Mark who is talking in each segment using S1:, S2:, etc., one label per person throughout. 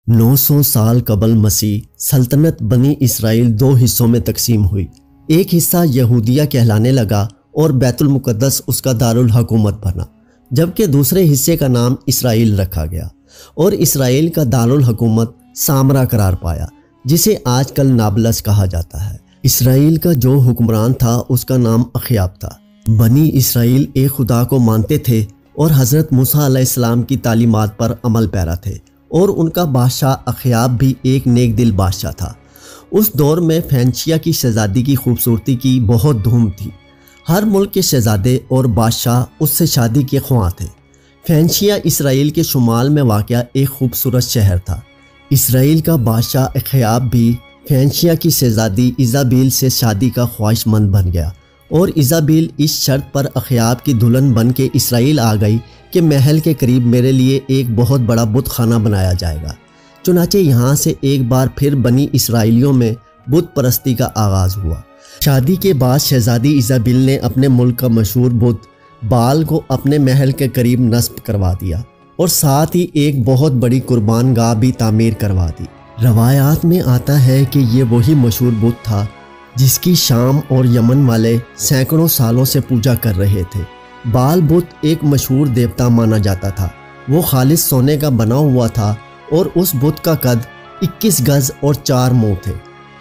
S1: 900 سال قبل مسیح سلطنت بنی اسرائیل دو حصوں میں تقسیم ہوئی۔ ایک حصہ یہودیہ کہلانے لگا اور بیت المقدس اس کا دارالحکومت بنا، جبکہ دوسرے حصے کا نام اسرائیل رکھا گیا اور اسرائیل کا دارالحکومت سامرا قرار پایا، جسے آج کل نابلس کہا جاتا ہے۔ اسرائیل کا جو حکمران تھا اس کا نام اخیاب تھا۔ بنی اسرائیل ایک خدا کو مانتے تھے اور حضرت موسیٰ علیہ السلام کی تعلیمات پر عمل پیرا تھے، اور ان کا بادشاہ اخیاب بھی ایک نیک دل بادشاہ تھا۔ اس دور میں فینشیا کی شہزادی کی خوبصورتی کی بہت دھوم تھی۔ ہر ملک کے شہزادے اور بادشاہ اس سے شادی کے خواہاں تھے۔ فینشیا اسرائیل کے شمال میں واقع ایک خوبصورت شہر تھا۔ اسرائیل کا بادشاہ اخیاب بھی فینشیا کی شہزادی ایزابیل سے شادی کا خواہش مند بن گیا، اور ایزابیل اس شرط پر اخیاب کی دلہن بن کے اسرائیل آ گئی کہ محل کے قریب میرے لیے ایک بہت بڑا بت خانہ بنایا جائے گا۔ چنانچہ یہاں سے ایک بار پھر بنی اسرائیلیوں میں بت پرستی کا آغاز ہوا۔ شادی کے بعد شہزادی ایزابیل نے اپنے ملک کا مشہور بت بال کو اپنے محل کے قریب نصب کروا دیا، اور ساتھ ہی ایک بہت بڑی قربان گاہ بھی تعمیر کروا دی۔ روایات میں آتا ہے کہ یہ وہی مشہور بت تھا جس کی شام اور یمن والے سینکڑوں سالوں سے پوجا کر رہے تھے۔ بال بت ایک مشہور دیوتا مانا جاتا تھا۔ وہ خالص سونے کا بنا ہوا تھا، اور اس بت کا قد 21 گز اور 4 منہ تھے۔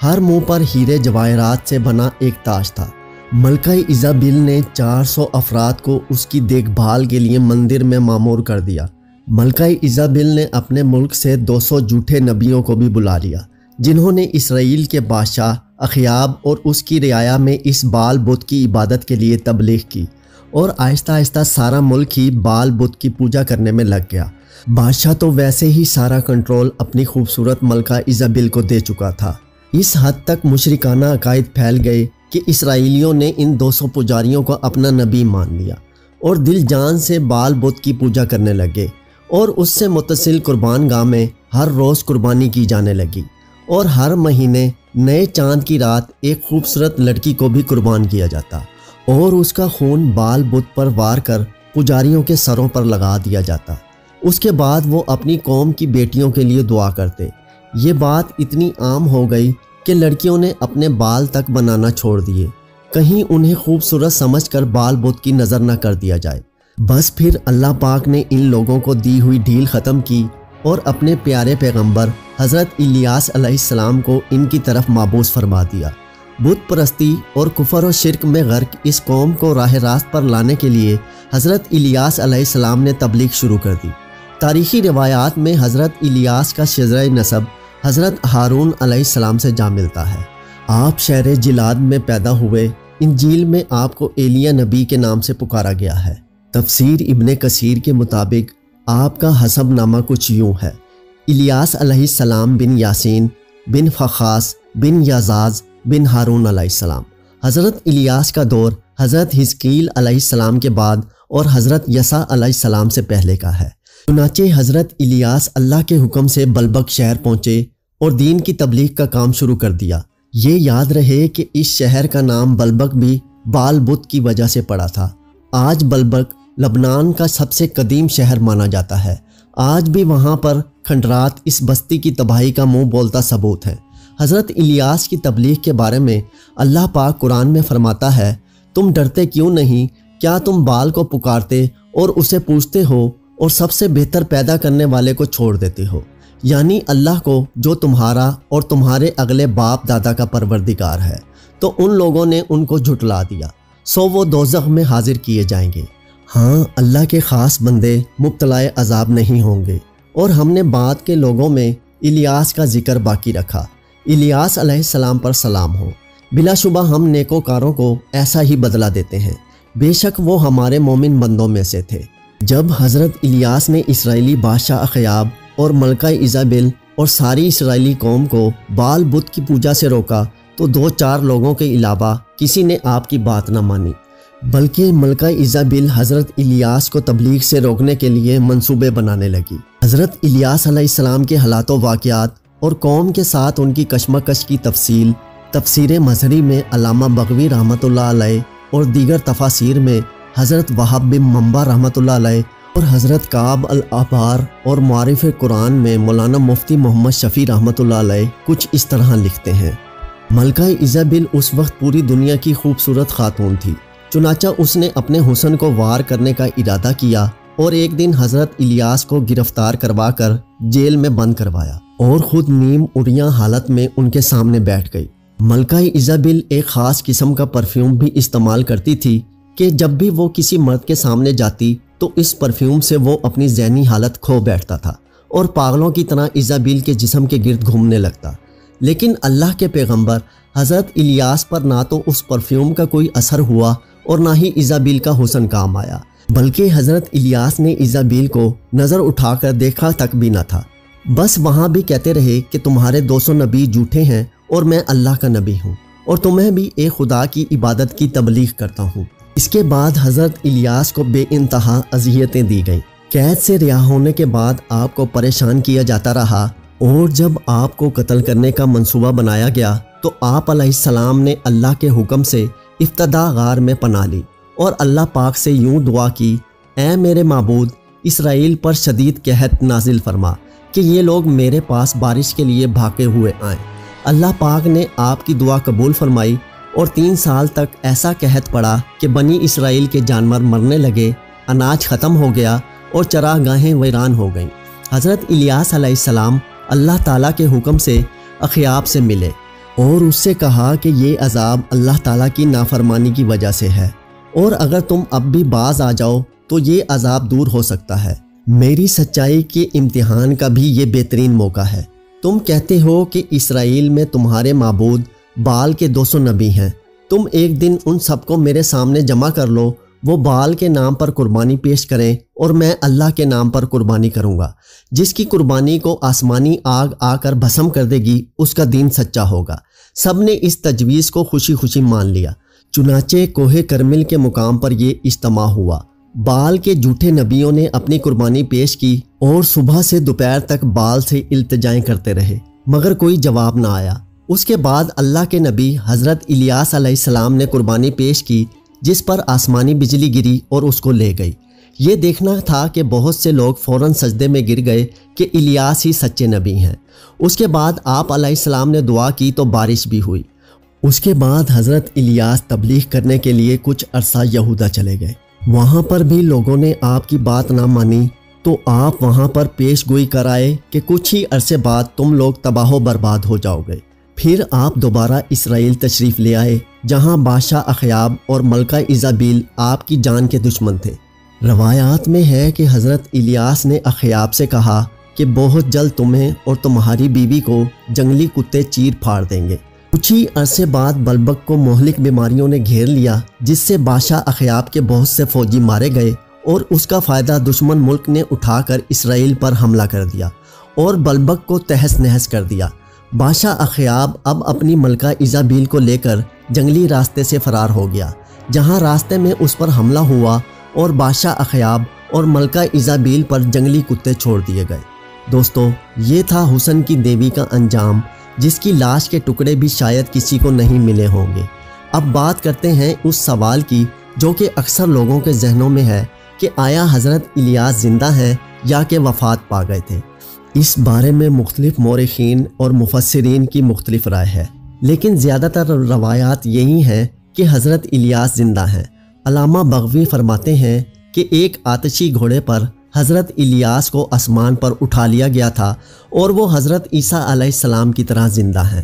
S1: ہر منہ پر ہیرے جواہرات سے بنا ایک تاج تھا۔ ملکہ ایزابیل نے 400 افراد کو اس کی دیکھ بھال کے لیے مندر میں مامور کر دیا۔ ملکہ ایزابیل نے اپنے ملک سے 200 جھوٹے نبیوں کو بھی بلا لیا، جنہوں نے اسرائیل کے بادشاہ اخیاب اور اس کی رعایا میں اس بال بت کی عبادت کے لیے تبلیغ کی، اور آہستہ آہستہ سارا ملک ہی بال بت کی پوجا کرنے میں لگ گیا۔ بادشاہ تو ویسے ہی سارا کنٹرول اپنی خوبصورت ملکہ ایزابیل کو دے چکا تھا۔ اس حد تک مشرکانہ عقائد پھیل گئے کہ اسرائیلیوں نے ان 200 پجاریوں کو اپنا نبی مان لیا، اور دل جان سے بال بت کی پوجا کرنے لگے، اور اس سے متصل قربان گاہ میں ہر روز قربانی کی جانے لگی، اور ہر مہینے نئے چاند کی رات ایک خوبصورت لڑکی کو بھی قربان کیا جاتا، اور اس کا خون بال بت پر وار کر پجاریوں کے سروں پر لگا دیا جاتا۔ اس کے بعد وہ اپنی قوم کی بیٹیوں کے لیے دعا کرتے۔ یہ بات اتنی عام ہو گئی کہ لڑکیوں نے اپنے بال تک بنانا چھوڑ دیے، کہیں انہیں خوبصورت سمجھ کر بال بت کی نظر نہ کر دیا جائے۔ بس پھر اللہ پاک نے ان لوگوں کو دی ہوئی ڈھیل ختم کی، اور اپنے پیارے پیغمبر حضرت الیاس علیہ السلام کو ان کی طرف مابعوث فرما دیا۔ بت پرستی اور کفر و شرک میں غرق اس قوم کو راہ راست پر لانے کے لیے حضرت الیاس علیہ السلام نے تبلیغ شروع کر دی۔ تاریخی روایات میں حضرت الیاس کا شجرہ نسب حضرت ہارون علیہ السلام سے جا ملتا ہے۔ آپ شہر جلاد میں پیدا ہوئے۔ انجیل میں آپ کو ایلیہ نبی کے نام سے پکارا گیا ہے۔ تفسیر ابن کثیر کے مطابق آپ کا حسب نامہ کچھ یوں ہے: الیاس علیہ السلام بن یاسین بن فخاس بن یازاز بن ہارون علیہ السلام۔ حضرت الیاس کا دور حضرت حزقیل علیہ السلام کے بعد اور حضرت یسع علیہ السلام سے پہلے کا ہے۔ چنانچہ حضرت الیاس اللہ کے حکم سے بلبک شہر پہنچے اور دین کی تبلیغ کا کام شروع کر دیا۔ یہ یاد رہے کہ اس شہر کا نام بلبک بھی بال بت کی وجہ سے پڑا تھا۔ آج بلبک لبنان کا سب سے قدیم شہر مانا جاتا ہے۔ آج بھی وہاں پر کھنڈرات اس بستی کی تباہی کا منہ بولتا ثبوت ہے۔ حضرت الیاس کی تبلیغ کے بارے میں اللہ پاک قرآن میں فرماتا ہے: تم ڈرتے کیوں نہیں؟ کیا تم بال کو پکارتے اور اسے پوچھتے ہو، اور سب سے بہتر پیدا کرنے والے کو چھوڑ دیتے ہو، یعنی اللہ کو، جو تمہارا اور تمہارے اگلے باپ دادا کا پروردگار ہے؟ تو ان لوگوں نے ان کو جھٹلا دیا، سو وہ دوزخ میں حاضر کیے جائیں گے۔ ہاں، اللہ کے خاص بندے مبتلا عذاب نہیں ہوں گے۔ اور ہم نے بعد کے لوگوں میں الیاس کا ذکر باقی رکھا۔ الیاس علیہ السلام پر سلام ہو۔ بلا شبہ ہم نیکوکاروں کو ایسا ہی بدلہ دیتے ہیں، بے شک وہ ہمارے مومن بندوں میں سے تھے۔ جب حضرت الیاس نے اسرائیلی بادشاہ اخیاب اور ملکہ ایزابیل اور ساری اسرائیلی قوم کو بال بت کی پوجا سے روکا، تو 2-4 لوگوں کے علاوہ کسی نے آپ کی بات نہ مانی، بلکہ ملکہ ایزابیل حضرت الیاس کو تبلیغ سے روکنے کے لیے منصوبے بنانے لگی۔ حضرت الیاس علیہ السلام کے حالات و واقعات اور قوم کے ساتھ ان کی کشمکش کی تفصیل تفسیر مظہری میں علامہ بغوی رحمۃ اللہ علیہ اور دیگر تفاسیر میں حضرت وہب بن منبع رحمۃ اللہ علیہ اور حضرت کعب الاحبار اور معارف قرآن میں مولانا مفتی محمد شفیع رحمۃ اللہ علیہ کچھ اس طرح لکھتے ہیں: ملکہ ایزابل اس وقت پوری دنیا کی خوبصورت خاتون تھی، چنانچہ اس نے اپنے حسن کو وار کرنے کا ارادہ کیا اور ایک دن حضرت الیاس کو گرفتار کروا کر جیل میں بند کروایا اور خود نیم اڑیاں حالت میں ان کے سامنے بیٹھ گئی۔ ملکہ ایزابل ایک خاص قسم کا پرفیوم بھی استعمال کرتی تھی کہ جب بھی وہ کسی مرد کے سامنے جاتی تو اس پرفیوم سے وہ اپنی ذہنی حالت کھو بیٹھتا تھا اور پاگلوں کی طرح ایزابل کے جسم کے گرد گھومنے لگتا۔ لیکن اللہ کے پیغمبر حضرت الیاس پر نہ تو اس پرفیوم کا کوئی اثر ہوا اور نہ ہی ایزابل کا حسن کام آیا، بلکہ حضرت الیاس نے ایزابل کو نظر اٹھا کر دیکھا تک بھی نہ تھا۔ بس وہاں بھی کہتے رہے کہ تمہارے 200 نبی جھوٹے ہیں اور میں اللہ کا نبی ہوں اور تمہیں بھی ایک خدا کی عبادت کی تبلیغ کرتا ہوں۔ اس کے بعد حضرت الیاس کو بے انتہا اذیتیں دی گئیں۔ قید سے رہا ہونے کے بعد آپ کو پریشان کیا جاتا رہا اور جب آپ کو قتل کرنے کا منصوبہ بنایا گیا تو آپ علیہ السلام نے اللہ کے حکم سے ابتدا غار میں پناہ لی اور اللہ پاک سے یوں دعا کی: اے میرے معبود، اسرائیل پر شدید قحط نازل فرما کہ یہ لوگ میرے پاس بارش کے لیے بھاگے ہوئے آئیں۔ اللہ پاک نے آپ کی دعا قبول فرمائی اور 3 سال تک ایسا قحط پڑا کہ بنی اسرائیل کے جانور مرنے لگے، اناج ختم ہو گیا اور چراگاہیں ویران ہو گئیں۔ حضرت الیاس علیہ السلام اللہ تعالیٰ کے حکم سے اخیاب سے ملے اور اس سے کہا کہ یہ عذاب اللہ تعالیٰ کی نافرمانی کی وجہ سے ہے اور اگر تم اب بھی باز آ جاؤ تو یہ عذاب دور ہو سکتا ہے۔ میری سچائی کے امتحان کا بھی یہ بہترین موقع ہے۔ تم کہتے ہو کہ اسرائیل میں تمہارے معبود بال کے 200 نبی ہیں، تم ایک دن ان سب کو میرے سامنے جمع کر لو، وہ بال کے نام پر قربانی پیش کریں اور میں اللہ کے نام پر قربانی کروں گا۔ جس کی قربانی کو آسمانی آگ آ کر بھسم کر دے گی اس کا دین سچا ہوگا۔ سب نے اس تجویز کو خوشی خوشی مان لیا۔ چنانچہ کوہ کرمل کے مقام پر یہ اجتماع ہوا۔ بال کے جھوٹے نبیوں نے اپنی قربانی پیش کی اور صبح سے دوپہر تک بال سے التجائیں کرتے رہے مگر کوئی جواب نہ آیا۔ اس کے بعد اللہ کے نبی حضرت الیاس علیہ السلام نے قربانی پیش کی جس پر آسمانی بجلی گری اور اس کو لے گئی۔ یہ دیکھنا تھا کہ بہت سے لوگ فوراً سجدے میں گر گئے کہ الیاس ہی سچے نبی ہیں۔ اس کے بعد آپ علیہ السلام نے دعا کی تو بارش بھی ہوئی۔ اس کے بعد حضرت الیاس تبلیغ کرنے کے لیے کچھ عرصہ یہودا چلے گئے۔ وہاں پر بھی لوگوں نے آپ کی بات نہ مانی تو آپ وہاں پر پیش گوئی کر آئے کہ کچھ ہی عرصے بعد تم لوگ تباہ و برباد ہو جاؤ گے۔ پھر آپ دوبارہ اسرائیل تشریف لے آئے جہاں بادشاہ اخیاب اور ملکہ ایزابل آپ کی جان کے دشمن تھے۔ روایات میں ہے کہ حضرت الیاس نے اخیاب سے کہا کہ بہت جلد تمہیں اور تمہاری بیوی کو جنگلی کتے چیر پھاڑ دیں گے۔ کچھ ہی عرصے بعد بلبک کو مہلک بیماریوں نے گھیر لیا جس سے بادشاہ اخیاب کے بہت سے فوجی مارے گئے اور اس کا فائدہ دشمن ملک نے اٹھا کر اسرائیل پر حملہ کر دیا اور بلبک کو تہس نہس کر دیا۔ بادشاہ اخیاب اب اپنی ملکہ ایزابل کو لے کر جنگلی راستے سے فرار ہو گیا، جہاں راستے میں اس پر حملہ ہوا اور بادشاہ اخیاب اور ملکہ ایزابل پر جنگلی کتے چھوڑ دیے گئے۔ دوستو، یہ تھا حسن کی دیوی کا انجام جس کی لاش کے ٹکڑے بھی شاید کسی کو نہیں ملے ہوں گے۔ اب بات کرتے ہیں اس سوال کی جو کہ اکثر لوگوں کے ذہنوں میں ہے کہ آیا حضرت الیاس زندہ ہیں یا کہ وفات پا گئے تھے۔ اس بارے میں مختلف مورخین اور مفسرین کی مختلف رائے ہے، لیکن زیادہ تر روایات یہی ہیں کہ حضرت الیاس زندہ ہیں۔ علامہ بغوی فرماتے ہیں کہ ایک آتشی گھوڑے پر حضرت الیاس کو آسمان پر اٹھا لیا گیا تھا اور وہ حضرت عیسیٰ علیہ السلام کی طرح زندہ ہیں۔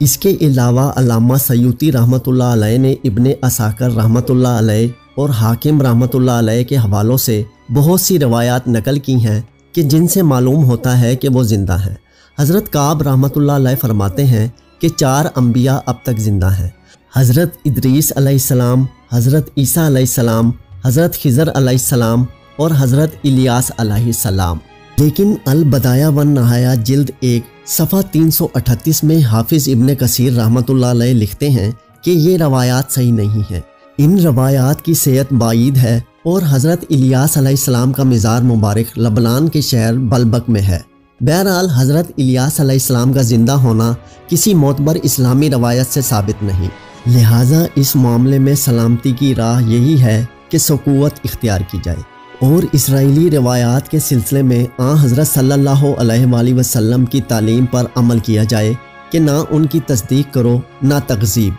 S1: اس کے علاوہ علامہ سیوطی رحمۃ اللہ علیہ نے ابن عساکر رحمۃ اللہ علیہ اور حاکم رحمۃ اللہ علیہ کے حوالوں سے بہت سی روایات نقل کی ہیں کہ جن سے معلوم ہوتا ہے کہ وہ زندہ ہیں۔ حضرت کعب رحمۃ اللہ علیہ فرماتے ہیں کہ 4 انبیاء اب تک زندہ ہیں: حضرت ادریس علیہ السلام، حضرت عیسیٰ علیہ السلام، حضرت خضر علیہ السلام اور حضرت الیاس علیہ السلام۔ لیکن البدایہ والنہایہ جلد 1 صفحہ 338 میں حافظ ابن کثیر رحمۃ اللہ علیہ لکھتے ہیں کہ یہ روایات صحیح نہیں ہیں۔ ان روایات کی صحت بعید ہے اور حضرت الیاس علیہ السلام کا مزار مبارک لبنان کے شہر بلبک میں ہے۔ بہرحال حضرت الیاس علیہ السلام کا زندہ ہونا کسی معتبر اسلامی روایت سے ثابت نہیں، لہٰذا اس معاملے میں سلامتی کی راہ یہی ہے کہ سکوت اختیار کی جائے اور اسرائیلی روایات کے سلسلے میں حضرت صلی اللہ علیہ وآلہ وسلم کی تعلیم پر عمل کیا جائے کہ نہ ان کی تصدیق کرو نہ تکذیب۔